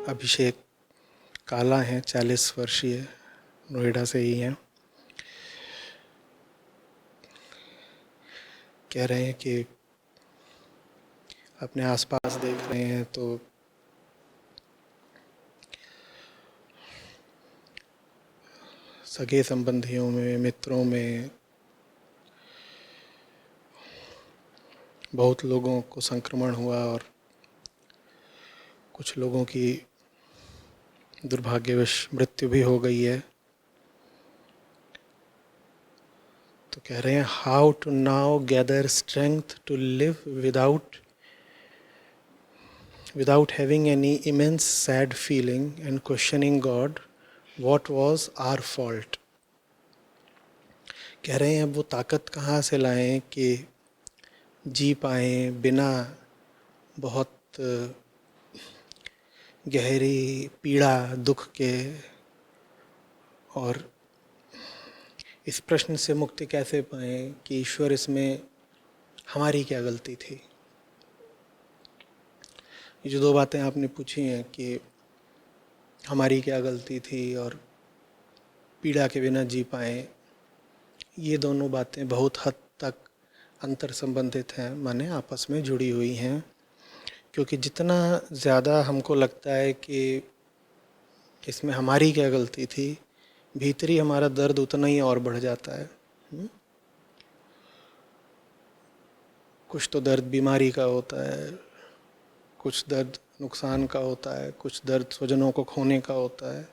अभिषेक काला हैं, 40 वर्षीय, नोएडा से ही हैं। कह रहे हैं कि अपने आसपास देख रहे हैं तो सगे संबंधियों में, मित्रों में बहुत लोगों को संक्रमण हुआ और कुछ लोगों की दुर्भाग्यवश मृत्यु भी हो गई है। तो कह रहे हैं how to now gather strength to live without having any immense sad feeling and questioning God, what was our fault? कह रहे हैं अब वो ताकत कहाँ से लाएं कि जी पाएं बिना बहुत गहरी पीड़ा दुख के, और इस प्रश्न से मुक्ति कैसे पाएं कि ईश्वर इसमें हमारी क्या गलती थी। ये जो दो बातें आपने पूछी हैं कि हमारी क्या गलती थी और पीड़ा के बिना जी पाएं, ये दोनों बातें बहुत हद तक अंतर संबंधित हैं, माने आपस में जुड़ी हुई हैं। क्योंकि जितना ज़्यादा हमको लगता है कि इसमें हमारी क्या गलती थी, भीतरी हमारा दर्द उतना ही और बढ़ जाता है। कुछ तो दर्द बीमारी का होता है, कुछ दर्द नुकसान का होता है, कुछ दर्द स्वजनों को खोने का होता है,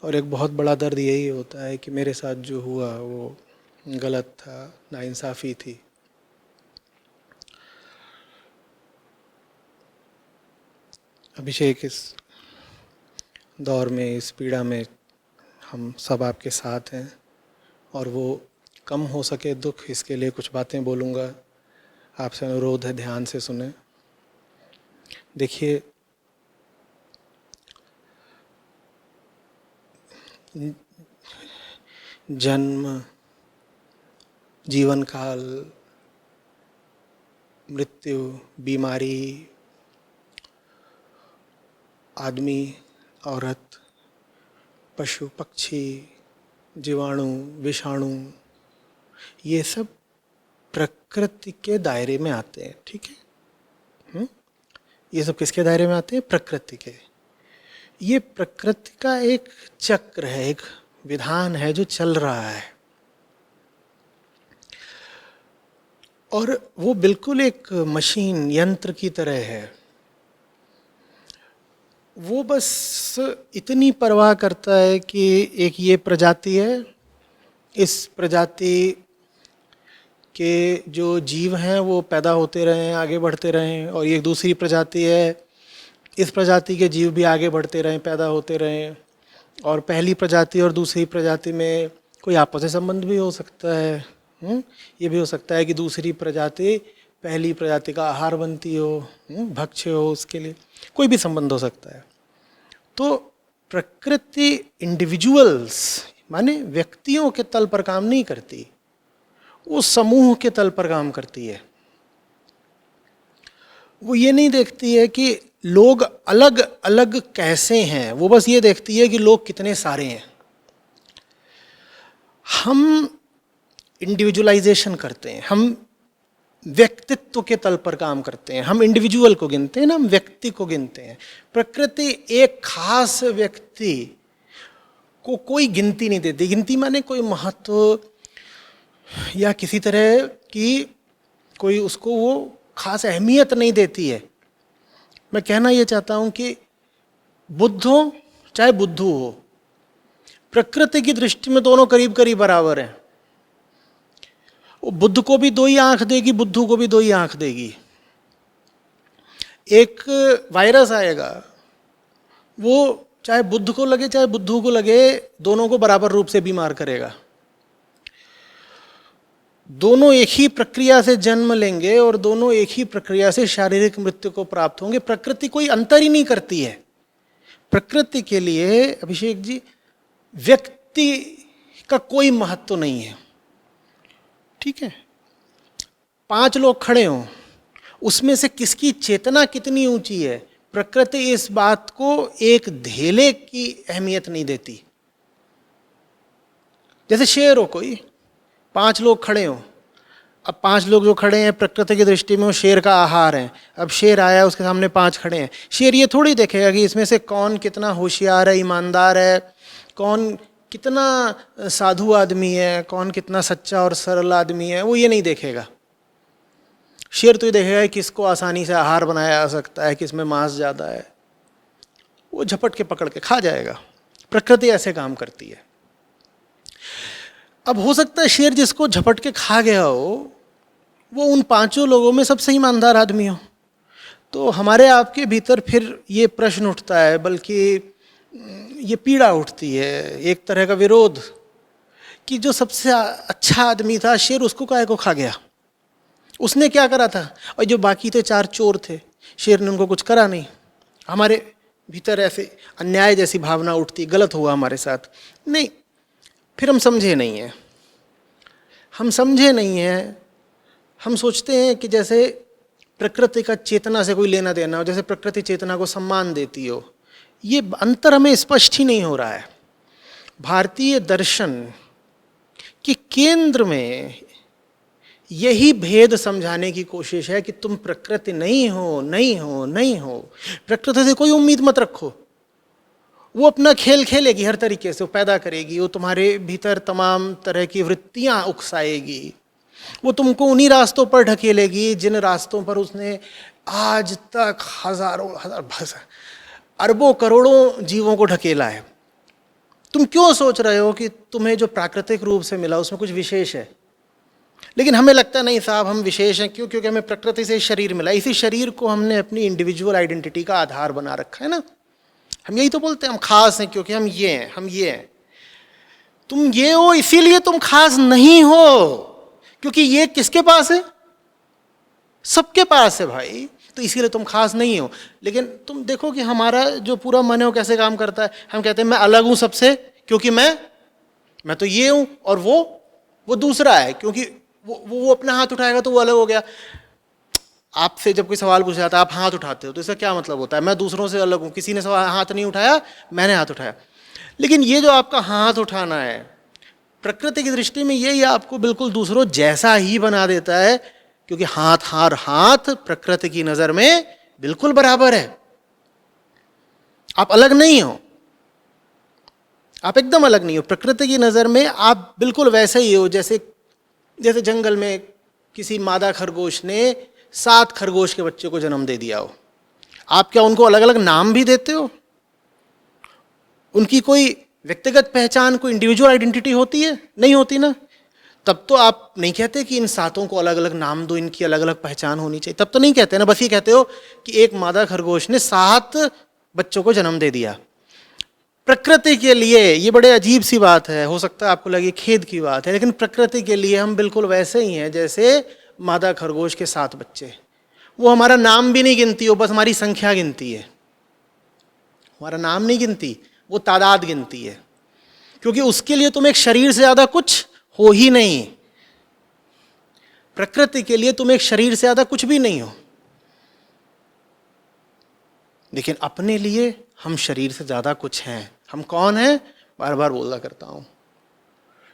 और एक बहुत बड़ा दर्द यही होता है कि मेरे साथ जो हुआ वो गलत था, नाइंसाफ़ी थी। अभिषेक, इस दौर में, इस पीड़ा में हम सब आपके साथ हैं, और वो कम हो सके दुख, इसके लिए कुछ बातें बोलूँगा। आपसे अनुरोध है ध्यान से सुने। देखिए, जन्म, जीवन काल, मृत्यु, बीमारी, आदमी, औरत, पशु, पक्षी, जीवाणु, विषाणु, ये सब प्रकृति के दायरे में आते हैं। ठीक है? ये सब किसके दायरे में आते हैं? प्रकृति के। ये प्रकृति का एक चक्र है, एक विधान है जो चल रहा है, और वो बिल्कुल एक मशीन, यंत्र की तरह है। वो बस इतनी परवाह करता है कि एक ये प्रजाति है, इस प्रजाति के जो जीव हैं वो पैदा होते रहें, आगे बढ़ते रहें, और एक दूसरी प्रजाति है, इस प्रजाति के जीव भी आगे बढ़ते रहें, पैदा होते रहें, और पहली प्रजाति और दूसरी प्रजाति में कोई आपसी संबंध भी हो सकता है। ये भी हो सकता है कि दूसरी प्रजाति पहली प्रजाति का आहार बनती हो, भक्ष्य हो, उसके लिए कोई भी संबंध हो सकता है। तो प्रकृति इंडिविजुअल्स माने व्यक्तियों के तल पर काम नहीं करती, वो समूह के तल पर काम करती है। वो ये नहीं देखती है कि लोग अलग अलग कैसे हैं, वो बस ये देखती है कि लोग कितने सारे हैं। हम इंडिविजुअलाइजेशन करते हैं, हम व्यक्तित्व के तल पर काम करते हैं, हम इंडिविजुअल को गिनते हैं ना, हम व्यक्ति को गिनते हैं। प्रकृति एक खास व्यक्ति को कोई गिनती नहीं देती। गिनती माने कोई महत्व या किसी तरह की कोई उसको वो खास अहमियत नहीं देती है। मैं कहना ये चाहता हूं कि बुद्ध हो चाहे बुद्धू हो, प्रकृति की दृष्टि में दोनों करीब करीब बराबर हैं। वो बुद्ध को भी दो ही आंख देगी, बुद्धू को भी दो ही आंख देगी। एक वायरस आएगा, वो चाहे बुद्ध को लगे चाहे बुद्धू को लगे, दोनों को बराबर रूप से बीमार करेगा। दोनों एक ही प्रक्रिया से जन्म लेंगे और दोनों एक ही प्रक्रिया से शारीरिक मृत्यु को प्राप्त होंगे। प्रकृति कोई अंतर ही नहीं करती है। प्रकृति के लिए अभिषेक जी व्यक्ति का कोई महत्व नहीं है। ठीक है? 5 लोग खड़े हों, उसमें से किसकी चेतना कितनी ऊंची है, प्रकृति इस बात को एक धेले की अहमियत नहीं देती। जैसे शेर हो, कोई 5 लोग खड़े हो, अब 5 लोग जो खड़े हैं प्रकृति की दृष्टि में वो शेर का आहार है। अब शेर आया, उसके सामने 5 खड़े हैं, शेर ये थोड़ी देखेगा कि इसमें से कौन कितना होशियार है, ईमानदार है, कौन कितना साधु आदमी है, कौन कितना सच्चा और सरल आदमी है, वो ये नहीं देखेगा। शेर तो ये देखेगा कि किसको आसानी से आहार बनाया जा सकता है, किसमें मांस ज़्यादा है, वो झपट के पकड़ के खा जाएगा। प्रकृति ऐसे काम करती है। अब हो सकता है शेर जिसको झपट के खा गया हो वो उन 5 लोगों में सबसे ईमानदार आदमी हो। तो हमारे आपके भीतर फिर ये प्रश्न उठता है, बल्कि ये पीड़ा उठती है, एक तरह का विरोध, कि जो सबसे अच्छा आदमी था शेर, उसको काहे को खा गया, उसने क्या करा था? और जो बाकी थे 4 चोर थे, शेर ने उनको कुछ करा नहीं। हमारे भीतर ऐसे अन्याय जैसी भावना उठती, गलत हुआ हमारे साथ। नहीं, फिर हम समझे नहीं हैं। हम सोचते हैं कि जैसे प्रकृति का चेतना से कोई लेना देना हो, जैसे प्रकृति चेतना को सम्मान देती हो। ये अंतर हमें स्पष्ट ही नहीं हो रहा है। भारतीय दर्शन के केंद्र में यही भेद समझाने की कोशिश है कि तुम प्रकृति नहीं हो। प्रकृति से कोई उम्मीद मत रखो, वो अपना खेल खेलेगी, हर तरीके से वो पैदा करेगी, वो तुम्हारे भीतर तमाम तरह की वृत्तियां उकसाएगी, वो तुमको उन्हीं रास्तों पर ढकेलेगी जिन रास्तों पर उसने आज तक अरबों करोड़ों जीवों को ढकेला है। तुम क्यों सोच रहे हो कि तुम्हें जो प्राकृतिक रूप से मिला उसमें कुछ विशेष है? लेकिन हमें लगता नहीं साहब हम विशेष हैं। क्यों? क्योंकि हमें प्रकृति से शरीर मिला। इसी शरीर को हमने अपनी इंडिविजुअल आइडेंटिटी का आधार बना रखा है ना। हम यही तो बोलते हैं हम खास हैं क्योंकि हम ये हैं। तुम ये हो इसीलिए तुम खास नहीं हो, क्योंकि ये किसके पास है? सबके पास है भाई, तो इसीलिए तुम खास नहीं हो। लेकिन तुम देखो कि हमारा जो पूरा मन है वो कैसे काम करता है। हम कहते हैं मैं अलग हूं सबसे, क्योंकि मैं तो ये हूं, और वो दूसरा है, क्योंकि वो अपना हाथ उठाएगा तो वो अलग हो गया। आपसे जब कोई सवाल पूछा जाता है आप हाथ उठाते हो, तो इसका क्या मतलब होता है? मैं दूसरों से अलग हूं, किसी ने हाथ नहीं उठाया, मैंने हाथ उठाया। लेकिन ये जो आपका हाथ उठाना है, प्रकृति की दृष्टि में ये आपको बिल्कुल दूसरों जैसा ही बना देता है, क्योंकि हाथ प्रकृति की नजर में बिल्कुल बराबर है। आप अलग नहीं हो, आप एकदम अलग नहीं हो। प्रकृति की नजर में आप बिल्कुल वैसे ही हो जैसे जंगल में किसी मादा खरगोश ने 7 खरगोश के बच्चे को जन्म दे दिया हो। आप क्या उनको अलग अलग नाम भी देते हो? उनकी कोई व्यक्तिगत पहचान, कोई इंडिविजुअल आइडेंटिटी होती है? नहीं होती ना। तब तो आप नहीं कहते कि इन 7 को अलग अलग नाम दो, इनकी अलग अलग पहचान होनी चाहिए, तब तो नहीं कहते ना। बस ये कहते हो कि एक मादा खरगोश ने 7 बच्चों को जन्म दे दिया। प्रकृति के लिए ये बड़े अजीब सी बात है, हो सकता है आपको लगे खेद की बात है, लेकिन प्रकृति के लिए हम बिल्कुल वैसे ही हैं जैसे मादा खरगोश के 7 बच्चे। वो हमारा नाम भी नहीं गिनती, वो बस हमारी संख्या गिनती है। हमारा नाम नहीं गिनती, वो तादाद गिनती है, क्योंकि उसके लिए तुम एक शरीर से ज्यादा कुछ हो ही नहीं। प्रकृति के लिए तुम एक शरीर से ज्यादा कुछ भी नहीं हो। लेकिन अपने लिए हम शरीर से ज्यादा कुछ हैं। हम कौन हैं? बार बार बोला करता हूं,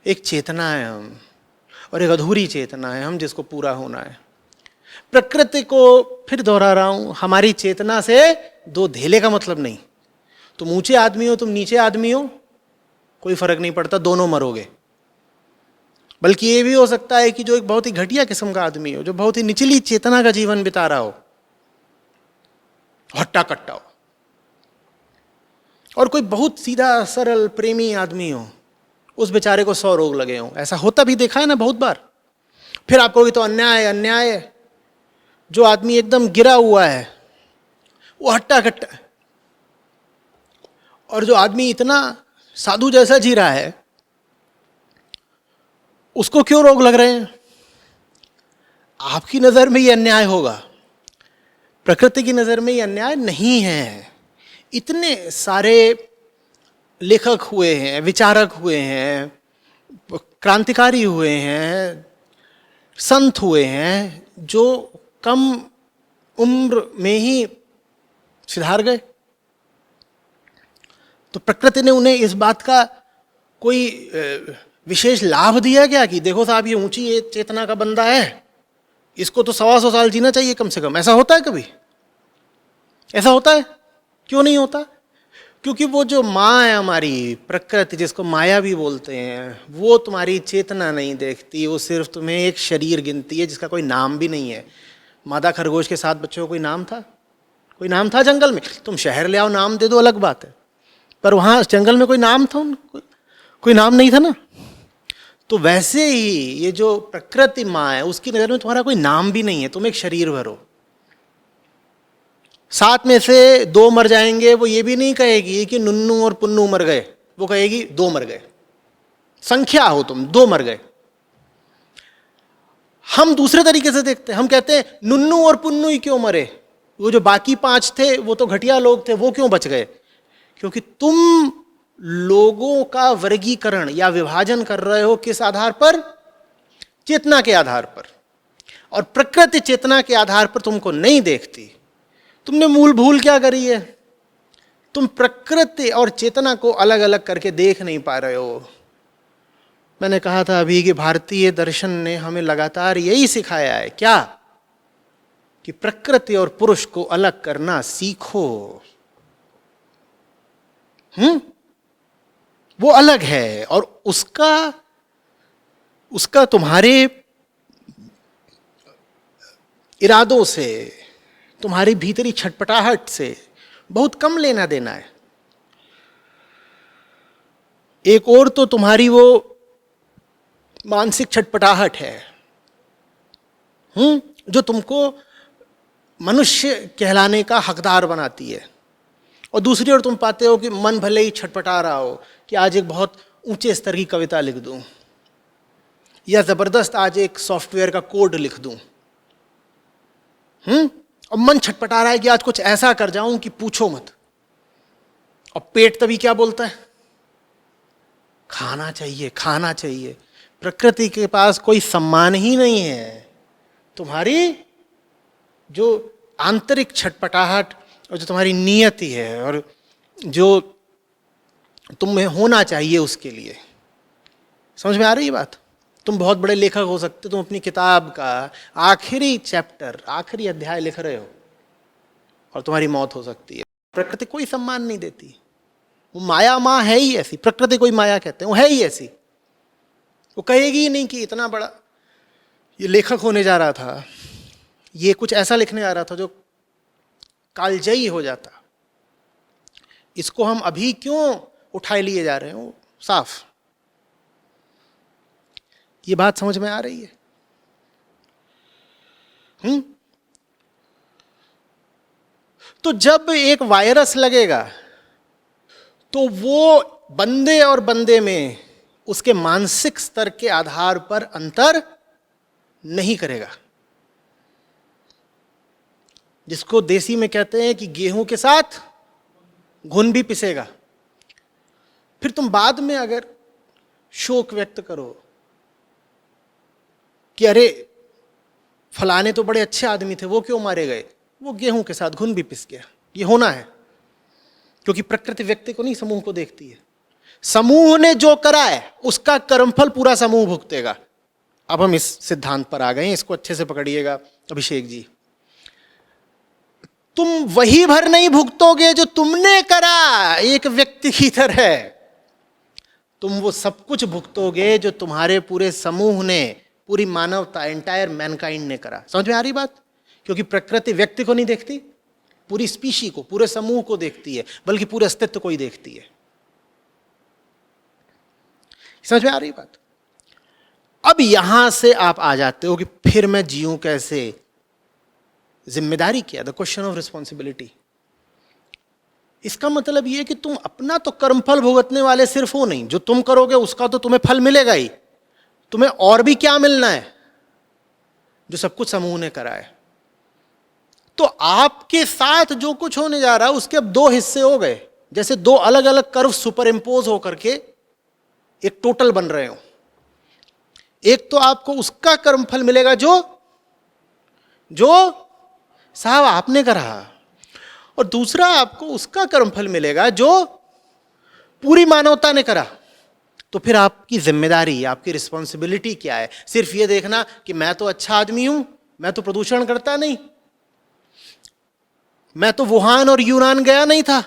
एक चेतना है हम, और एक अधूरी चेतना है हम, जिसको पूरा होना है। प्रकृति को फिर दोहरा रहा हूं, हमारी चेतना से 2 धेले का मतलब नहीं। तुम ऊंचे आदमी हो, तुम नीचे आदमी हो, कोई फर्क नहीं पड़ता, दोनों मरोगे। बल्कि ये भी हो सकता है कि जो एक बहुत ही घटिया किस्म का आदमी हो, जो बहुत ही निचली चेतना का जीवन बिता रहा हो, हट्टा कट्टा हो, और कोई बहुत सीधा सरल प्रेमी आदमी हो, उस बेचारे को 100 रोग लगे हों। ऐसा होता भी देखा है ना बहुत बार। फिर आप कहोगे तो अन्याय है। जो आदमी एकदम गिरा हुआ है वो हट्टा कट्टा है, और जो आदमी इतना साधु जैसा जी रहा है उसको क्यों रोग लग रहे हैं? आपकी नजर में ये अन्याय होगा, प्रकृति की नजर में ये अन्याय नहीं है। इतने सारे लेखक हुए हैं, विचारक हुए हैं, क्रांतिकारी हुए हैं, संत हुए हैं, जो कम उम्र में ही सिधार गए। तो प्रकृति ने उन्हें इस बात का कोई विशेष लाभ दिया क्या कि देखो साहब ये ऊंची चेतना का बंदा है, इसको तो 125 साल जीना चाहिए कम से कम? ऐसा होता है कभी? ऐसा होता है? क्यों नहीं होता? क्योंकि वो जो माँ है हमारी प्रकृति, जिसको माया भी बोलते हैं, वो तुम्हारी चेतना नहीं देखती, वो सिर्फ तुम्हें एक शरीर गिनती है जिसका कोई नाम भी नहीं है। मादा खरगोश के 7 बच्चों को कोई नाम था? कोई नाम था जंगल में? तुम शहर ले आओ नाम दे दो अलग बात है, पर वहाँ जंगल में कोई नाम था उनको? कोई नाम नहीं था ना। तो वैसे ही ये जो प्रकृति माँ है, उसकी नज़र में तुम्हारा कोई नाम भी नहीं है, तुम एक शरीर भर हो। 7 में से 2 मर जाएंगे, वो ये भी नहीं कहेगी कि नुन्नू और पुन्नू मर गए, वो कहेगी 2 मर गए। संख्या हो तुम, 2 मर गए। हम दूसरे तरीके से देखते हैं, हम कहते हैं नुन्नू और पुन्नू ही क्यों मरे, वो जो बाकी 5 थे वो तो घटिया लोग थे, वो क्यों बच गए? क्योंकि तुम लोगों का वर्गीकरण या विभाजन कर रहे हो किस आधार पर? चेतना के आधार पर। और प्रकृति चेतना के आधार पर तुमको नहीं देखती। तुमने मूल भूल क्या करी है? तुम प्रकृति और चेतना को अलग अलग करके देख नहीं पा रहे हो। मैंने कहा था अभी कि भारतीय दर्शन ने हमें लगातार यही सिखाया है, क्या? कि प्रकृति और पुरुष को अलग करना सीखो। वो अलग है, और उसका तुम्हारे इरादों से, तुम्हारी भीतरी छटपटाहट से बहुत कम लेना देना है। एक और तो तुम्हारी वो मानसिक छटपटाहट है, जो तुमको मनुष्य कहलाने का हकदार बनाती है। और दूसरी ओर तुम पाते हो कि मन भले ही छटपटा रहा हो कि आज एक बहुत ऊंचे स्तर की कविता लिख दूं, या जबरदस्त आज एक सॉफ्टवेयर का कोड लिख दूं, और मन छटपटा रहा है कि आज कुछ ऐसा कर जाऊं कि पूछो मत। और पेट तभी क्या बोलता है? खाना चाहिए, खाना चाहिए। प्रकृति के पास कोई सम्मान ही नहीं है। तुम्हारी जो आंतरिक छटपटाहट और जो तुम्हारी नियति है और जो तुम्हें होना चाहिए उसके लिए, समझ में आ रही है बात? तुम बहुत बड़े लेखक हो सकते, तुम अपनी किताब का आखिरी चैप्टर, आखिरी अध्याय लिख रहे हो और तुम्हारी मौत हो सकती है। प्रकृति कोई सम्मान नहीं देती। वो माया माँ है ही ऐसी, प्रकृति कोई माया कहते हैं, वो है ही ऐसी। वो कहेगी ही नहीं कि इतना बड़ा ये लेखक होने जा रहा था, ये कुछ ऐसा लिखने जा रहा था जो कालजयी हो जाता, इसको हम अभी क्यों उठाए लिए जा रहे हैं? वो साफ। ये बात समझ में आ रही है? तो जब एक वायरस लगेगा तो वो बंदे और बंदे में उसके मानसिक स्तर के आधार पर अंतर नहीं करेगा, जिसको देसी में कहते हैं कि गेहूं के साथ घुन भी पिसेगा। फिर तुम बाद में अगर शोक व्यक्त करो कि अरे फलाने तो बड़े अच्छे आदमी थे, वो क्यों मारे गए, वो गेहूं के साथ घुन भी पिस गया। ये होना है, क्योंकि प्रकृति व्यक्ति को नहीं समूह को देखती है। समूह ने जो करा है उसका कर्मफल पूरा समूह भुगतेगा। अब हम इस सिद्धांत पर आ गए हैं, इसको अच्छे से पकड़िएगा अभिषेक जी। तुम वही भर नहीं भुगतोगे जो तुमने करा एक व्यक्ति की तरह, तुम वो सब कुछ भुगतोगे जो तुम्हारे पूरे समूह ने, पूरी मानवता, एंटायर मैनकाइंड ने करा। समझ में आ रही बात? क्योंकि प्रकृति व्यक्ति को नहीं देखती, पूरी स्पीशी को, पूरे समूह को देखती है, बल्कि पूरे अस्तित्व को ही देखती है। समझ में आ रही बात? अब यहां से आप आ जाते हो कि फिर मैं जीऊं कैसे? जिम्मेदारी क्या? The question of responsibility. इसका मतलब यह कि तुम अपना तो कर्मफल भुगतने वाले सिर्फ हो नहीं, जो तुम करोगे उसका तो तुम्हें फल मिलेगा ही, तुम्हें और भी क्या मिलना है जो सब कुछ समूह ने करा है। तो आपके साथ जो कुछ होने जा रहा है उसके अब 2 हिस्से हो गए, जैसे 2 अलग अलग कर्व सुपर इंपोज होकर के एक टोटल बन रहे हो। एक तो आपको उसका कर्मफल मिलेगा जो साहब आपने करा, और दूसरा आपको उसका कर्मफल मिलेगा जो पूरी मानवता ने करा। तो फिर आपकी जिम्मेदारी, आपकी रिस्पॉन्सिबिलिटी क्या है? सिर्फ ये देखना कि मैं तो अच्छा आदमी हूं, मैं तो प्रदूषण करता नहीं, मैं तो वुहान और यूनान गया नहीं था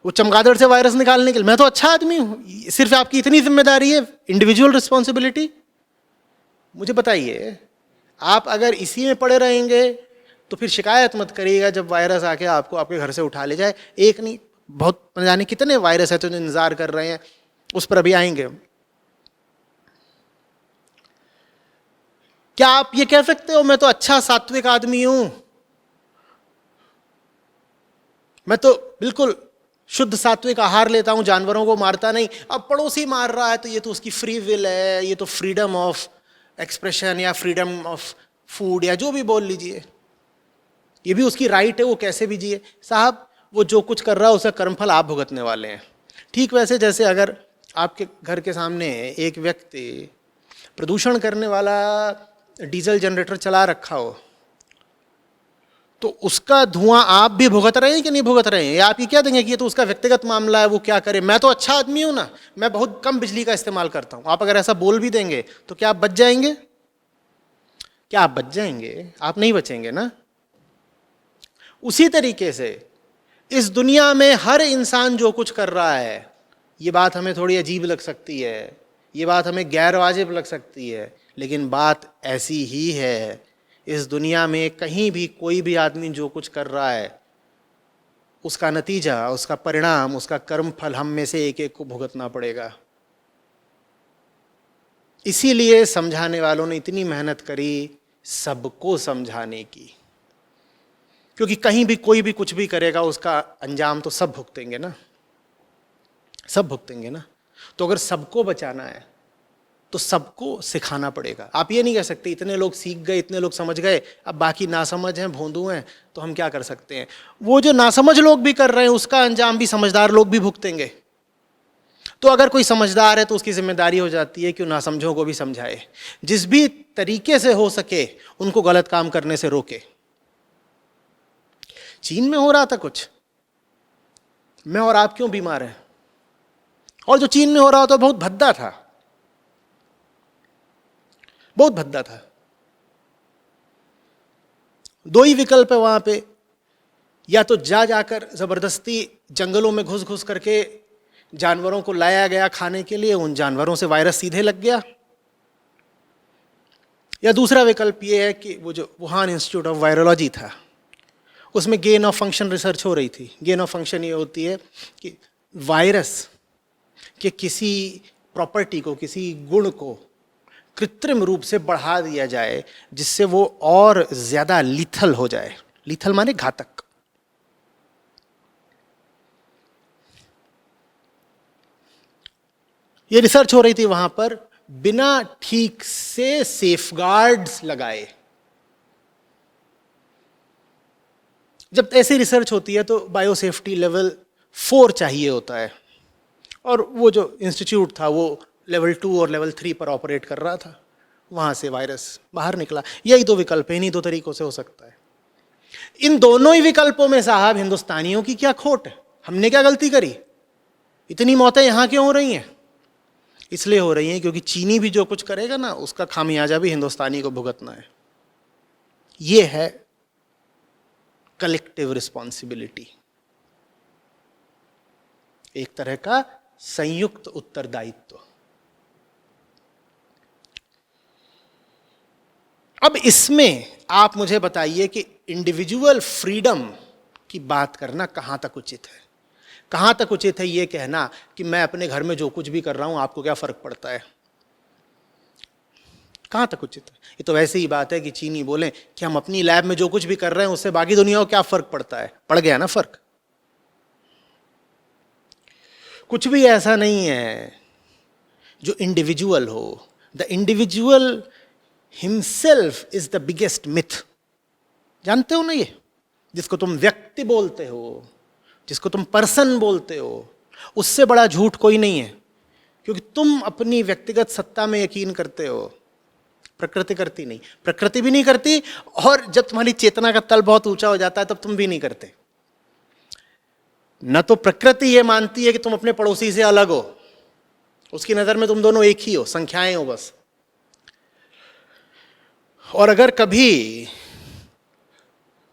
वो चमगादड़ से वायरस निकालने के लिए, मैं तो अच्छा आदमी हूं। सिर्फ आपकी इतनी जिम्मेदारी है, इंडिविजुअल रिस्पॉन्सिबिलिटी। मुझे बताइए, आप अगर इसी में पड़े रहेंगे तो फिर शिकायत मत करिएगा जब वायरस आके आपको आपके घर से उठा ले जाए। एक नहीं, बहुत न जाने कितने वायरस है तो इंतजार कर रहे हैं, उस पर अभी आएंगे। क्या आप ये कह सकते हो मैं तो अच्छा सात्विक आदमी हूं, मैं तो बिल्कुल शुद्ध सात्विक आहार लेता हूं, जानवरों को मारता नहीं, अब पड़ोसी मार रहा है तो ये तो उसकी फ्री विल है, ये तो फ्रीडम ऑफ एक्सप्रेशन या फ्रीडम ऑफ फूड या जो भी बोल लीजिए, ये भी उसकी राइट है, वो कैसे भी जिए। साहब, वो जो कुछ कर रहा है उसका कर्मफल आप भुगतने वाले हैं। ठीक वैसे जैसे अगर आपके घर के सामने एक व्यक्ति प्रदूषण करने वाला डीजल जनरेटर चला रखा हो, तो उसका धुआं आप भी भुगत रहे हैं कि नहीं भुगत रहे हैं? या आप ये क्या देंगे कि ये तो उसका व्यक्तिगत मामला है, वो क्या करे, मैं तो अच्छा आदमी हूं ना, मैं बहुत कम बिजली का इस्तेमाल करता हूं। आप अगर ऐसा बोल भी देंगे तो क्या आप बच जाएंगे? क्या आप बच जाएंगे? आप नहीं बचेंगे ना। उसी तरीके से इस दुनिया में हर इंसान जो कुछ कर रहा है, ये बात हमें थोड़ी अजीब लग सकती है, ये बात हमें गैर वाजिब लग सकती है, लेकिन बात ऐसी ही है। इस दुनिया में कहीं भी कोई भी आदमी जो कुछ कर रहा है, उसका नतीजा, उसका परिणाम, उसका कर्मफल हम में से एक एक को भुगतना पड़ेगा। इसीलिए समझाने वालों ने इतनी मेहनत करी सबको समझाने की, क्योंकि कहीं भी कोई भी कुछ भी करेगा उसका अंजाम तो सब भुगतेंगे ना, सब भुगतेंगे ना। तो अगर सबको बचाना है तो सबको सिखाना पड़ेगा। आप ये नहीं कह सकते इतने लोग सीख गए, इतने लोग समझ गए, अब बाकी नासमझ हैं, भोंदू हैं, तो हम क्या कर सकते हैं। वो जो नासमझ लोग भी कर रहे हैं उसका अंजाम भी समझदार लोग भी भुगतेंगे। तो अगर कोई समझदार है तो उसकी जिम्मेदारी हो जाती है कि नासमझों को भी समझाए, जिस भी तरीके से हो सके उनको गलत काम करने से रोके। चीन में हो रहा था कुछ, मैं और आप क्यों बीमार हैं? और जो चीन में हो रहा था बहुत भद्दा था, बहुत भद्दा था। दो ही विकल्प है वहां पे, या तो जाकर जबरदस्ती जंगलों में घुस घुस करके जानवरों को लाया गया खाने के लिए, उन जानवरों से वायरस सीधे लग गया, या दूसरा विकल्प ये है कि वो जो वुहान इंस्टीट्यूट ऑफ वायरोलॉजी था उसमें गेन ऑफ फंक्शन रिसर्च हो रही थी। गेन ऑफ फंक्शन ये होती है कि वायरस के किसी प्रॉपर्टी को, किसी गुण को कृत्रिम रूप से बढ़ा दिया जाए जिससे वो और ज्यादा लीथल हो जाए। लीथल माने घातक। ये रिसर्च हो रही थी वहां पर, बिना ठीक से सेफगार्ड्स लगाए। जब ऐसी रिसर्च होती है तो बायोसेफ्टी लेवल 4 चाहिए होता है, और वो जो इंस्टीट्यूट था वो लेवल 2 और लेवल 3 पर ऑपरेट कर रहा था। वहां से वायरस बाहर निकला। यही दो विकल्प है, इन्हीं दो तरीकों से हो सकता है। इन दोनों ही विकल्पों में साहब हिंदुस्तानियों की क्या खोट है? हमने क्या गलती करी? इतनी मौतें यहां क्यों हो रही हैं? इसलिए हो रही हैं क्योंकि चीनी भी जो कुछ करेगा ना उसका खामियाजा भी हिंदुस्तानी को भुगतना है। यह है कलेक्टिव रिस्पॉन्सिबिलिटी, एक तरह का संयुक्त उत्तरदायित्व। अब इसमें आप मुझे बताइए कि इंडिविजुअल फ्रीडम की बात करना कहां तक उचित है? कहां तक उचित है यह कहना कि मैं अपने घर में जो कुछ भी कर रहा हूं आपको क्या फर्क पड़ता है? कहां तक उचित है? ये तो वैसे ही बात है कि चीनी बोले कि हम अपनी लैब में जो कुछ भी कर रहे हैं उससे बाकी दुनिया को क्या फर्क पड़ता है। पड़ गया ना फर्क। कुछ भी ऐसा नहीं है जो इंडिविजुअल हो। The individual himself is the biggest myth. जानते हो ना ये? जिसको तुम व्यक्ति बोलते हो, जिसको तुम पर्सन बोलते हो, उससे बड़ा झूठ कोई नहीं है। क्योंकि तुम अपनी व्यक्तिगत सत्ता में यकीन करते हो, प्रकृति करती नहीं, प्रकृति भी नहीं करती, और जब तुम्हारी चेतना का तल बहुत ऊंचा हो जाता है तब तुम भी नहीं करते। न तो प्रकृति ये मानती है कि तुम अपने पड़ोसी से अलग हो, उसकी नजर में तुम दोनों एक ही हो, संख्याएं हो बस। और अगर कभी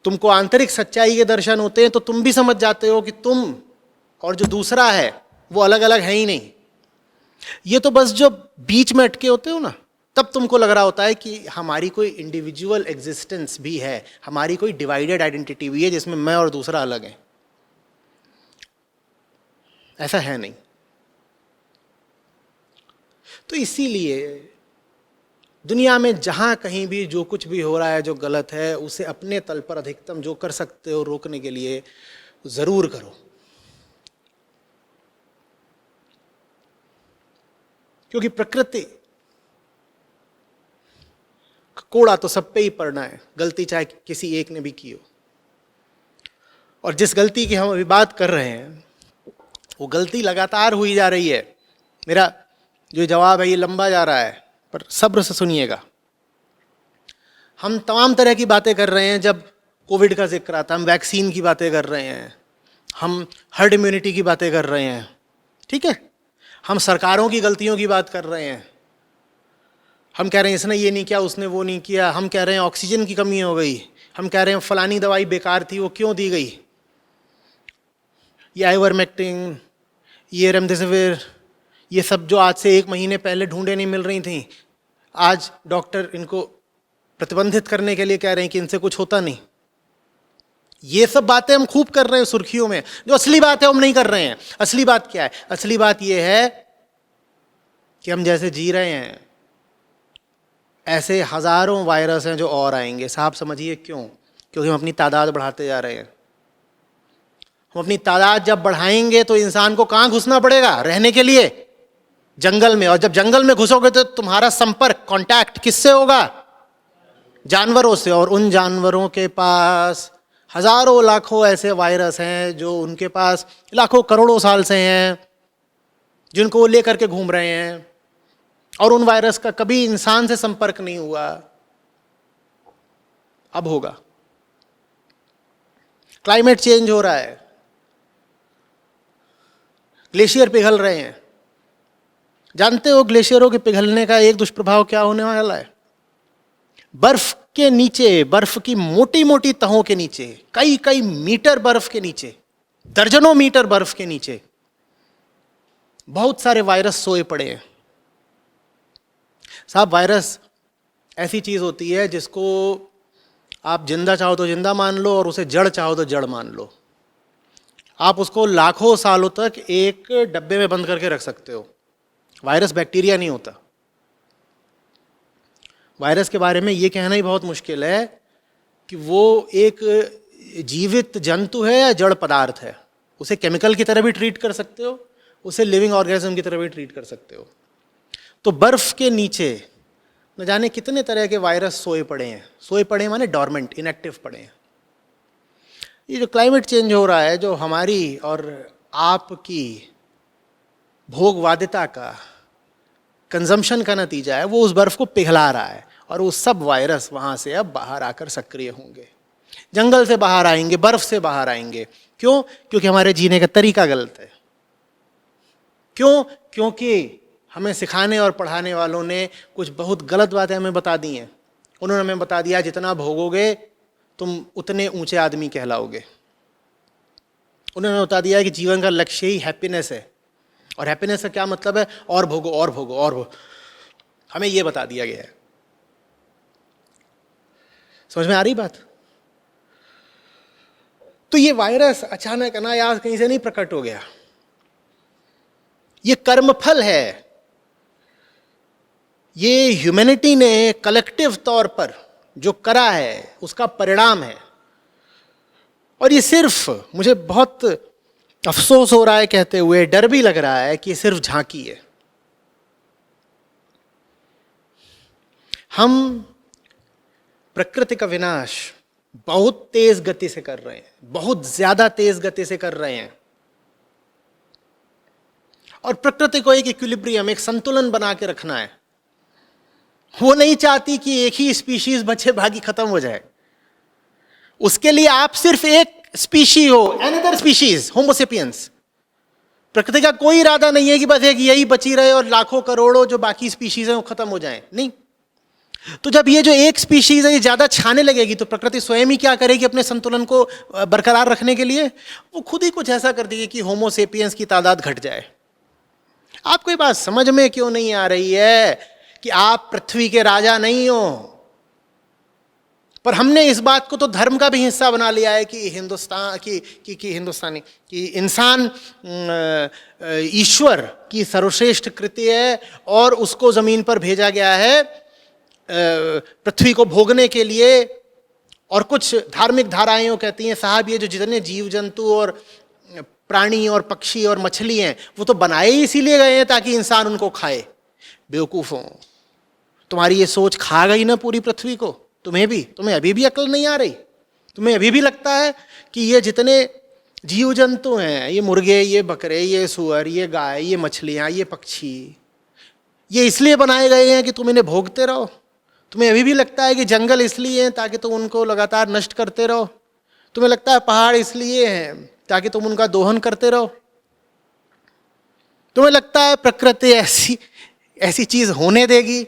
तुमको आंतरिक सच्चाई के दर्शन होते हैं तो तुम भी समझ जाते हो कि तुम और जो दूसरा है वो अलग अलग है ही नहीं। ये तो बस जो बीच में अटके होते हो ना, तब तुमको लग रहा होता है कि हमारी कोई इंडिविजुअल एग्जिस्टेंस भी है, हमारी कोई डिवाइडेड आइडेंटिटी भी है जिसमें मैं और दूसरा अलग है। ऐसा है नहीं। तो इसीलिए दुनिया में जहां कहीं भी जो कुछ भी हो रहा है जो गलत है, उसे अपने तल पर अधिकतम जो कर सकते हो रोकने के लिए जरूर करो। क्योंकि प्रकृति कोड़ा तो सब पे ही पड़ना है, गलती चाहे किसी एक ने भी की हो। और जिस गलती की हम अभी बात कर रहे हैं वो गलती लगातार हुई जा रही है। मेरा जो जवाब है ये लंबा जा रहा है, पर सब्र से सुनिएगा। हम तमाम तरह की बातें कर रहे हैं, जब कोविड का जिक्र आता हम वैक्सीन की बातें कर रहे हैं, हम हर्ड इम्यूनिटी की बातें कर रहे हैं, ठीक है, हम सरकारों की गलतियों की बात कर रहे हैं, हम कह रहे हैं इसने ये नहीं किया उसने वो नहीं किया, हम कह रहे हैं ऑक्सीजन की कमी हो गई, हम कह रहे हैं फलानी दवाई बेकार थी वो क्यों दी गई, ये आइवरमेक्टिन, ये रेमडेसिविर, ये सब जो आज से 1 महीने पहले ढूंढे नहीं मिल रही थी, आज डॉक्टर इनको प्रतिबंधित करने के लिए कह रहे हैं कि इनसे कुछ होता नहीं। ये सब बातें हम खूब कर रहे हैं सुर्खियों में, जो असली बात है हम नहीं कर रहे हैं। असली बात क्या है? असली बात यह है कि हम जैसे जी रहे हैं ऐसे हजारों वायरस हैं जो और आएंगे। साहब समझिए क्यों? क्योंकि हम अपनी तादाद बढ़ाते जा रहे हैं। हम अपनी तादाद जब बढ़ाएंगे तो इंसान को कहां घुसना पड़ेगा रहने के लिए? जंगल में। और जब जंगल में घुसोगे तो तुम्हारा संपर्क, कांटेक्ट किससे होगा? जानवरों से। और उन जानवरों के पास हजारों लाखों ऐसे वायरस हैं जो उनके पास लाखों करोड़ों साल से हैं, जिनको वो लेकर के घूम रहे हैं, और उन वायरस का कभी इंसान से संपर्क नहीं हुआ। अब होगा। क्लाइमेट चेंज हो रहा है, ग्लेशियर पिघल रहे हैं। जानते हो ग्लेशियरों के पिघलने का एक दुष्प्रभाव क्या होने वाला है? बर्फ के नीचे, बर्फ की मोटी मोटी तहों के नीचे, कई कई मीटर बर्फ के नीचे, दर्जनों मीटर बर्फ के नीचे बहुत सारे वायरस सोए पड़े हैं। साहब वायरस ऐसी चीज होती है जिसको आप जिंदा चाहो तो जिंदा मान लो और उसे जड़ चाहो तो जड़ मान लो। आप उसको लाखों सालों तक एक डब्बे में बंद करके रख सकते हो। वायरस बैक्टीरिया नहीं होता। वायरस के बारे में ये कहना ही बहुत मुश्किल है कि वो एक जीवित जंतु है या जड़ पदार्थ है। उसे केमिकल की तरह भी ट्रीट कर सकते हो, उसे लिविंग ऑर्गेनिज्म की तरह भी ट्रीट कर सकते हो। तो बर्फ के नीचे न जाने कितने तरह के वायरस सोए पड़े हैं। सोए पड़े माने डॉर्मेंट, इनएक्टिव पड़े हैं। ये जो क्लाइमेट चेंज हो रहा है, जो हमारी और आपकी भोगवादिता का, कंजम्पशन का नतीजा है, वो उस बर्फ को पिघला रहा है और वो सब वायरस वहां से अब बाहर आकर सक्रिय होंगे। जंगल से बाहर आएंगे, बर्फ से बाहर आएंगे। क्यों? क्योंकि हमारे जीने का तरीका गलत है। क्यों? क्योंकि हमें सिखाने और पढ़ाने वालों ने कुछ बहुत गलत बातें हमें बता दी हैं। उन्होंने हमें बता दिया जितना भोगोगे तुम उतने ऊंचे आदमी कहलाओगे। उन्होंने बता दिया कि जीवन का लक्ष्य ही हैप्पीनेस है, और हैप्पीनेस का क्या मतलब है? और भोगो और भोगो और भोगो। हमें यह बता दिया गया है। समझ में आ रही बात? तो ये वायरस अचानक अनायास कहीं से नहीं प्रकट हो गया। ये कर्मफल है। ये ह्यूमैनिटी ने कलेक्टिव तौर पर जो करा है उसका परिणाम है। और ये सिर्फ, मुझे बहुत अफसोस हो रहा है कहते हुए, डर भी लग रहा है कि ये सिर्फ झांकी है। हम प्रकृति का विनाश बहुत तेज गति से कर रहे हैं, बहुत ज्यादा तेज गति से कर रहे हैं। और प्रकृति को एक इक्विलिब्रियम, एक संतुलन बना के रखना है। वो नहीं चाहती कि एक ही स्पीशीज बचे बाकी खत्म हो जाए। उसके लिए आप सिर्फ एक स्पीशी हो, अनदर स्पीशीज, होमोसेपियंस। प्रकृति का कोई इरादा नहीं है कि बस एक यही बची रहे और लाखों करोड़ों जो बाकी स्पीशीज हैं वो खत्म हो जाएं, नहीं। तो जब ये जो एक स्पीशीज है ये ज्यादा छाने लगेगी तो प्रकृति स्वयं ही क्या करेगी अपने संतुलन को बरकरार रखने के लिए? वो खुद ही कुछ ऐसा कर देगी कि होमोसेपियंस की तादाद घट जाए। आपको ये बात समझ में क्यों नहीं आ रही है कि आप पृथ्वी के राजा नहीं हो? पर हमने इस बात को तो धर्म का भी हिस्सा बना लिया है कि हिंदुस्तानी कि इंसान ईश्वर की सर्वश्रेष्ठ कृति है और उसको जमीन पर भेजा गया है पृथ्वी को भोगने के लिए। और कुछ धार्मिक धाराएं कहती हैं साहब ये जो जितने जीव जंतु और प्राणी और पक्षी और मछली हैं वो तो बनाए ही इसीलिए गए हैं ताकि इंसान उनको खाए। बेवकूफों, तुम्हारी ये सोच खा गई ना पूरी पृथ्वी को। तुम्हें अभी भी अक्ल नहीं आ रही? तुम्हें अभी भी लगता है कि ये जितने जीव जंतु हैं, ये मुर्गे, ये बकरे, ये सुअर, ये गाय, ये मछलियां, ये पक्षी, ये इसलिए बनाए गए हैं कि तुम इन्हें भोगते रहो? तुम्हें अभी भी लगता है कि जंगल इसलिए हैं ताकि तुम उनको लगातार नष्ट करते रहो? तुम्हें लगता है पहाड़ इसलिए हैं ताकि तुम उनका दोहन करते रहो? तुम्हें लगता है प्रकृति ऐसी चीज होने देगी?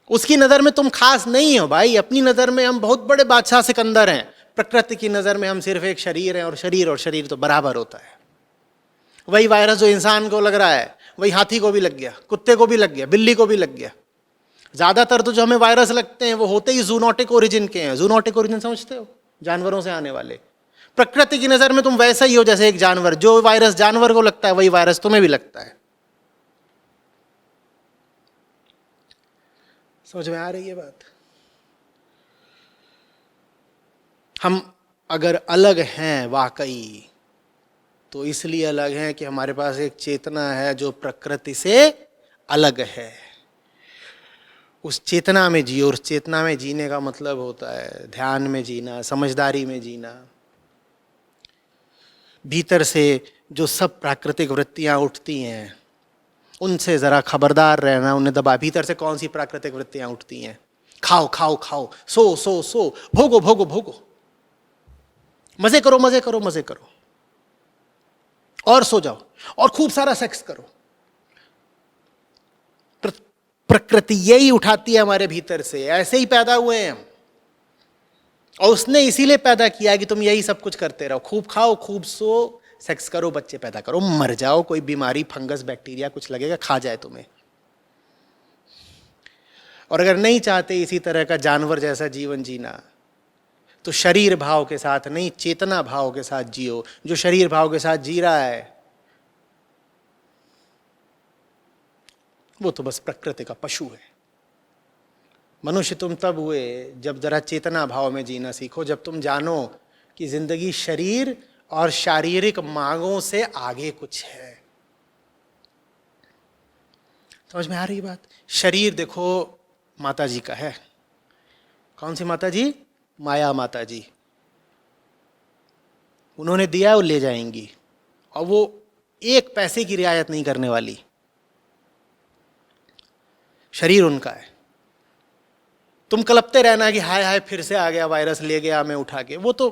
उसकी नजर में तुम खास नहीं हो भाई। अपनी नजर में हम बहुत बड़े बादशाह सिकंदर हैं, प्रकृति की नजर में हम सिर्फ एक शरीर हैं, और शरीर तो बराबर होता है। वही वायरस जो इंसान को लग रहा है वही हाथी को भी लग गया, कुत्ते को भी लग गया, बिल्ली को भी लग गया। ज्यादातर तो जो हमें वायरस लगते हैं वो होते ही जूनोटिक ओरिजिन के हैं। जूनोटिक ओरिजिन समझते हो? जानवरों से आने वाले। प्रकृति की नजर में तुम वैसा ही हो जैसे एक जानवर। जो वायरस जानवर को लगता है वही वायरस तुम्हें भी लगता है। समझ में आ रही है बात? हम अगर अलग हैं वाकई तो इसलिए अलग हैं कि हमारे पास एक चेतना है जो प्रकृति से अलग है। उस चेतना में जियो। और चेतना में जीने का मतलब होता है ध्यान में जीना, समझदारी में जीना। भीतर से जो सब प्राकृतिक वृत्तियां उठती हैं उनसे जरा खबरदार रहना, उन्हें दबा। भीतर से कौन सी प्राकृतिक वृत्तियां उठती हैं? खाओ खाओ खाओ, सो सो सो, भोगो भोगो भोगो, मजे करो मजे करो मजे करो, और सो जाओ, और खूब सारा सेक्स करो। प्रकृति यही उठाती है हमारे भीतर से। ऐसे ही पैदा हुए हैं हम, और उसने इसीलिए पैदा किया कि तुम यही सब कुछ करते रहो। खूब खाओ, खूब सो, सेक्स करो, बच्चे पैदा करो, मर जाओ, कोई बीमारी, फंगस, बैक्टीरिया कुछ लगेगा, खा जाए तुम्हें। और अगर नहीं चाहते इसी तरह का जानवर जैसा जीवन जीना तो शरीर भाव के साथ नहीं, चेतना भाव के साथ जियो। जो शरीर भाव के साथ जी रहा है वो तो बस प्रकृति का पशु है। मनुष्य तुम तब हुए जब जरा चेतना भाव में जीना सीखो, जब तुम जानो कि जिंदगी शरीर और शारीरिक मांगों से आगे कुछ है। समझ में आ रही बात? शरीर देखो माता जी का है। कौन सी माता जी? माया माता जी। उन्होंने दिया वो ले जाएंगी, और वो एक पैसे की रियायत नहीं करने वाली। शरीर उनका है। तुम कलपते रहना कि हाय हाय फिर से आ गया वायरस, ले गया मैं उठा के। वो तो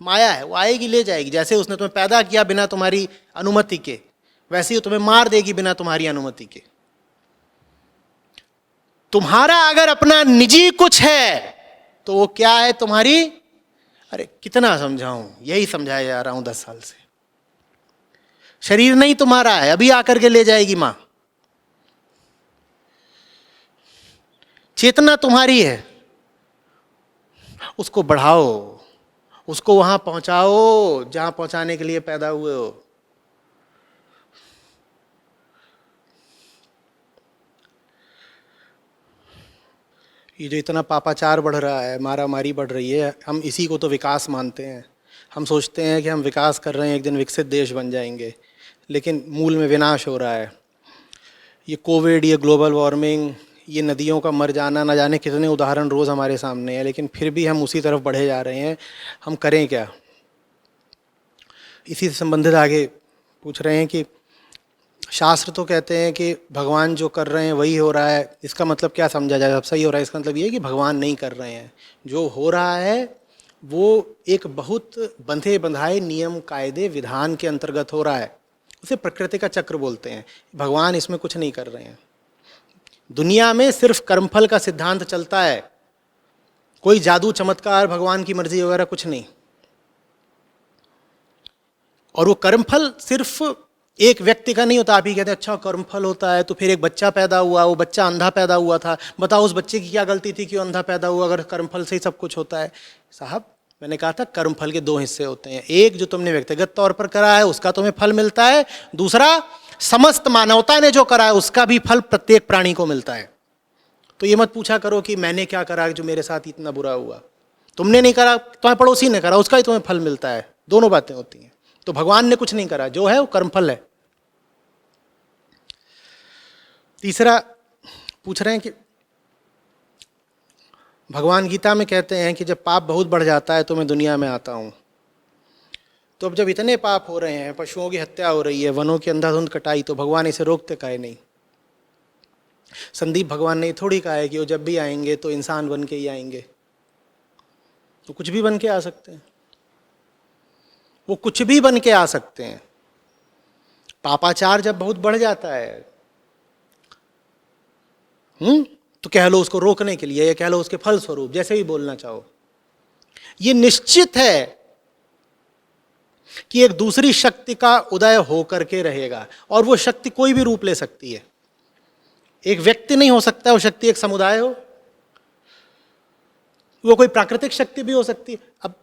माया है, वो आएगी ले जाएगी। जैसे उसने तुम्हें पैदा किया बिना तुम्हारी अनुमति के, वैसे ही तुम्हें मार देगी बिना तुम्हारी अनुमति के। तुम्हारा अगर अपना निजी कुछ है तो वो क्या है? तुम्हारी, अरे कितना समझाऊं, यही समझाया जा रहा हूं 10 साल से। शरीर नहीं तुम्हारा है, अभी आकर के ले जाएगी मां। चेतना तुम्हारी है, उसको बढ़ाओ, उसको वहां पहुंचाओ जहां पहुंचाने के लिए पैदा हुए हो। ये जो इतना पापाचार बढ़ रहा है, मारा मारी बढ़ रही है, हम इसी को तो विकास मानते हैं। हम सोचते हैं कि हम विकास कर रहे हैं, एक दिन विकसित देश बन जाएंगे, लेकिन मूल में विनाश हो रहा है। ये कोविड, ये ग्लोबल वार्मिंग, ये नदियों का मर जाना, न जाने कितने उदाहरण रोज़ हमारे सामने हैं, लेकिन फिर भी हम उसी तरफ बढ़े जा रहे हैं। हम करें क्या? इसी से संबंधित आगे पूछ रहे हैं कि शास्त्र तो कहते हैं कि भगवान जो कर रहे हैं वही हो रहा है। इसका मतलब क्या समझा जाए? अब सही हो रहा है इसका मतलब ये है कि भगवान नहीं कर रहे हैं। जो हो रहा है वो एक बहुत बंधे बंधाए नियम कायदे विधान के अंतर्गत हो रहा है। उसे प्रकृति का चक्र बोलते हैं। भगवान इसमें कुछ नहीं कर रहे हैं। दुनिया में सिर्फ कर्मफल का सिद्धांत चलता है, कोई जादू चमत्कार भगवान की मर्जी वगैरह कुछ नहीं। और वो कर्मफल सिर्फ एक व्यक्ति का नहीं होता। आप ही कहते हैं अच्छा कर्मफल होता है, तो फिर एक बच्चा पैदा हुआ, वो बच्चा अंधा पैदा हुआ था, बताओ उस बच्चे की क्या गलती थी कि वो अंधा पैदा हुआ अगर कर्मफल से ही सब कुछ होता है? साहब मैंने कहा था कर्मफल के दो हिस्से होते हैं। एक जो तुमने व्यक्तिगत तौर पर करा है उसका तुम्हें फल मिलता है, दूसरा समस्त मानवता ने जो करा है उसका भी फल प्रत्येक प्राणी को मिलता है। तो ये मत पूछा करो कि मैंने क्या करा जो मेरे साथ इतना बुरा हुआ। तुमने नहीं करा, तुम्हारे पड़ोसी ने करा, उसका ही तुम्हें फल मिलता है। दोनों बातें होती हैं। तो भगवान ने कुछ नहीं करा, जो है वो कर्मफल है। तीसरा पूछ रहे हैं कि भगवान गीता में कहते हैं कि जब पाप बहुत बढ़ जाता है तो मैं दुनिया में आता हूँ। तो अब जब इतने पाप हो रहे हैं, पशुओं की हत्या हो रही है, वनों की अंधाधुंध कटाई, तो भगवान इसे रोकते काहे नहीं? संदीप भगवान ने थोड़ी कहा है कि वो जब भी आएंगे तो इंसान बन के ही आएंगे। तो कुछ भी बन के आ सकते हैं, वो कुछ भी बन के आ सकते हैं। पापाचार जब बहुत बढ़ जाता है तो कह लो उसको रोकने के लिए, या कह लो उसके फल स्वरूप, जैसे भी बोलना चाहो, ये निश्चित है कि एक दूसरी शक्ति का उदय होकर के रहेगा। और वो शक्ति कोई भी रूप ले सकती है। एक व्यक्ति नहीं हो सकता, वो शक्ति एक समुदाय हो, वो कोई प्राकृतिक शक्ति भी हो सकती है। अब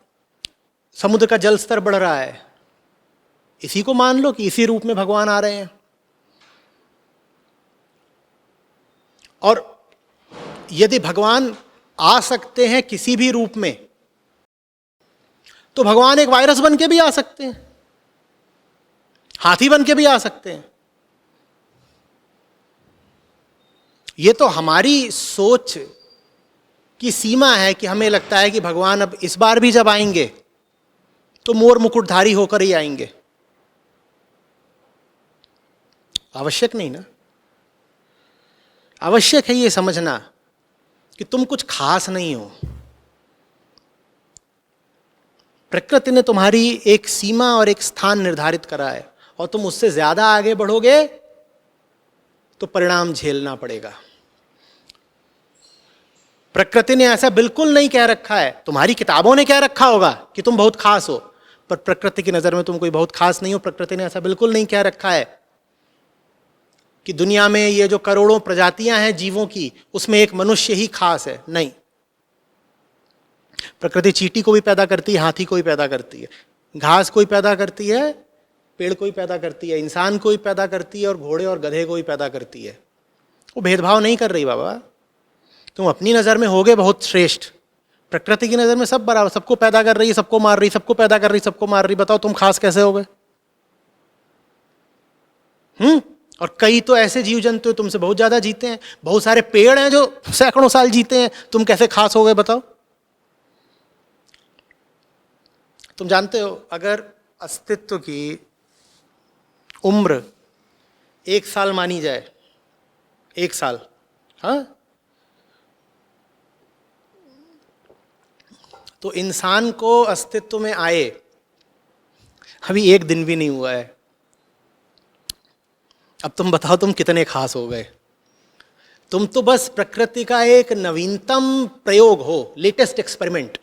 समुद्र का जल स्तर बढ़ रहा है, इसी को मान लो कि इसी रूप में भगवान आ रहे हैं। और यदि भगवान आ सकते हैं किसी भी रूप में, तो भगवान एक वायरस बन के भी आ सकते हैं, हाथी बन के भी आ सकते हैं। ये तो हमारी सोच की सीमा है कि हमें लगता है कि भगवान अब इस बार भी जब आएंगे तो मोर मुकुटधारी होकर ही आएंगे। आवश्यक नहीं ना। आवश्यक है ये समझना कि तुम कुछ खास नहीं हो। प्रकृति ने तुम्हारी एक सीमा और एक स्थान निर्धारित करा है, और तुम उससे ज्यादा आगे बढ़ोगे तो परिणाम झेलना पड़ेगा। प्रकृति ने ऐसा बिल्कुल नहीं कह रखा है। तुम्हारी किताबों ने कह रखा होगा कि तुम बहुत खास हो, पर प्रकृति की नजर में तुम कोई बहुत खास नहीं हो। प्रकृति ने ऐसा बिल्कुल नहीं कह रखा है कि दुनिया में ये जो करोड़ों प्रजातियां हैं जीवों की, उसमें एक मनुष्य ही खास है। नहीं, प्रकृति चींटी को भी पैदा करती है, हाथी को भी पैदा करती है, घास को भी पैदा करती है, पेड़ को भी पैदा करती है, इंसान को भी पैदा करती है, और घोड़े और गधे को भी पैदा करती है। वो भेदभाव नहीं कर रही बाबा। तुम अपनी नजर में होगे बहुत श्रेष्ठ, प्रकृति की नजर में सब बराबर। सबको पैदा कर रही है, सबको मार रही, सबको पैदा कर रही, सबको मार रही। बताओ तुम खास कैसे हो गए? और कई तो ऐसे जीव जंतु तुमसे बहुत ज्यादा जीते हैं। बहुत सारे पेड़ हैं जो सैकड़ों साल जीते हैं, तुम कैसे खास हो गए बताओ? तुम जानते हो अगर अस्तित्व की उम्र 1 साल मानी जाए, 1 साल, हाँ, तो इंसान को अस्तित्व में आए अभी 1 दिन भी नहीं हुआ है। अब तुम बताओ तुम कितने खास हो गए? तुम तो बस प्रकृति का एक नवीनतम प्रयोग हो, लेटेस्ट एक्सपेरिमेंट,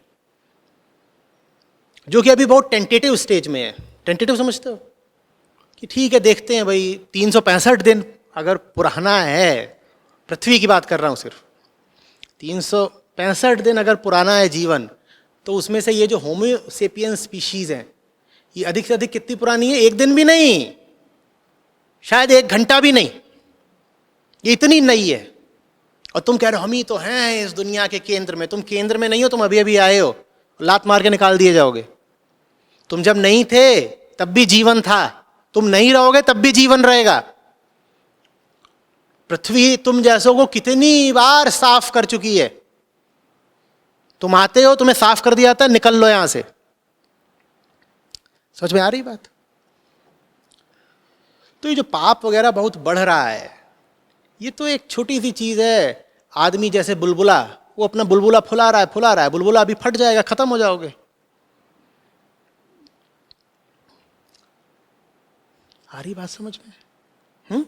जो कि अभी बहुत टेंटेटिव स्टेज में है। टेंटेटिव समझते हो कि ठीक है देखते हैं भाई, 365 दिन अगर पुराना है, पृथ्वी की बात कर रहा हूं सिर्फ, 365 दिन अगर पुराना है जीवन, तो उसमें से ये जो होमोसेपियन स्पीशीज हैं, ये अधिक से अधिक कितनी पुरानी है? 1 दिन भी नहीं, शायद 1 घंटा भी नहीं, ये इतनी नई है। और तुम कह रहे हो हम ही तो हैं इस दुनिया के केंद्र में। तुम केंद्र में नहीं हो, तुम अभी अभी आए हो, लात मार के निकाल दिए जाओगे। तुम जब नहीं थे तब भी जीवन था, तुम नहीं रहोगे तब भी जीवन रहेगा। पृथ्वी तुम जैसों को कितनी बार साफ कर चुकी है। तुम आते हो, तुम्हें साफ कर दिया जाता है, निकल लो यहां से। समझ में आ रही बात? तो ये जो पाप वगैरह बहुत बढ़ रहा है, ये तो एक छोटी सी चीज है। आदमी जैसे बुलबुला, वो अपना बुलबुला फुला रहा है, बुलबुला अभी फट जाएगा, खत्म हो जाओगे। आ रही बात समझ में?